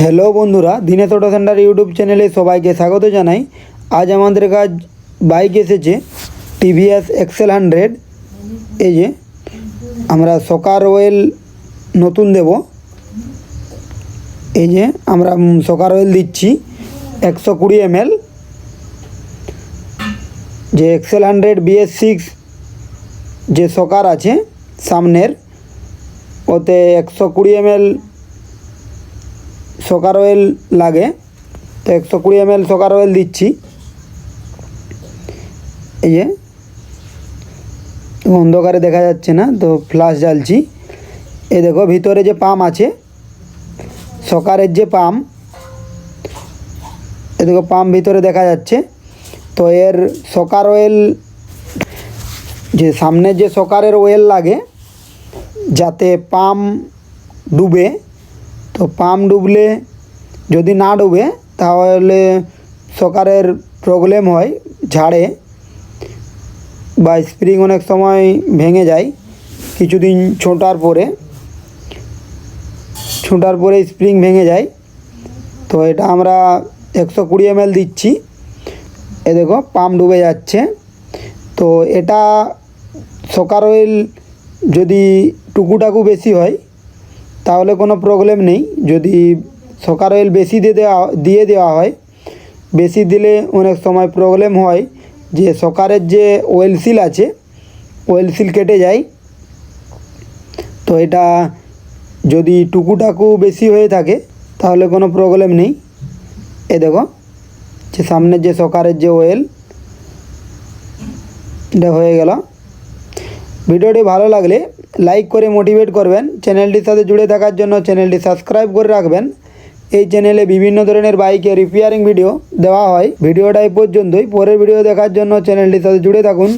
Hello বন্ধুরা, Dinesh auto centre YouTube চ্যানেলে সবাইকে স্বাগত জানাই। আজ আমাদের কাছে বাইক এসেছে টিভিএস এক্সেল 100। এই যে আমরা সকার অয়েল নতুন দেব। এই যে আমরা সকার অয়েল দিচ্ছি 120 ml। যে এক্সেল 100 BS6 যে সকার আছে সামনের, ওতে 120 ml সকার অয়েল লাগে। তো 120 ml সকার অয়েল দিচ্ছি। এই যে অন্ধকারে দেখা যাচ্ছে না, তো ফ্ল্যাশ জ্বালছি। এই দেখো ভিতরে যে পাম্প আছে সকারের, যে পাম্প, এ দেখো পাম্প ভিতরে দেখা যাচ্ছে। তো এর সকার অয়েল, যে সামনে যে সকারের অয়েল লাগে যাতে পাম্প ডুবে, তো পাম্প ডুবলে, যদি না ডুবে তাহলে সকারের প্রবলেম হয়, ঝাড়ে বা স্প্রিং অনেক সময় ভেঙে যায়। কিছুদিন ছোটার পরে স্প্রিং ভেঙে যায়। তো এটা আমরা 120 ml দিচ্ছি। এ দেখো পাম্প ডুবে যাচ্ছে। তো এটা সকার অয়েল যদি টুকুটাকু বেশি হয় তাহলে কোনো প্রবলেম নেই। যদি সকার অয়েল বেশি দিয়ে দেওয়া হয়, বেশি দিলে অনেক সময় প্রবলেম হয় যে সকারের যে অয়েল সিল আছে, অয়েল সিল কেটে যায়। তো এটা যদি টুকুটাকু বেশি হয়ে থাকে তাহলে কোনো প্রবলেম নেই। এ দেখো যে সামনের যে সকারের যে অয়েল, এটা হয়ে গেল। ভিডিওটি ভালো লাগলে লাইক করে মোটিভেট করবেন। চ্যানেলটির সাথে জুড়ে থাকার জন্য চ্যানেলটি সাবস্ক্রাইব করে রাখবেন। এই চ্যানেলে বিভিন্ন ধরনের বাইকের রিপেয়ারিং ভিডিও দেওয়া হয়। ভিডিওটা এই পর্যন্তই। পরের ভিডিও দেখার জন্য চ্যানেলটির সাথে জুড়ে থাকুন।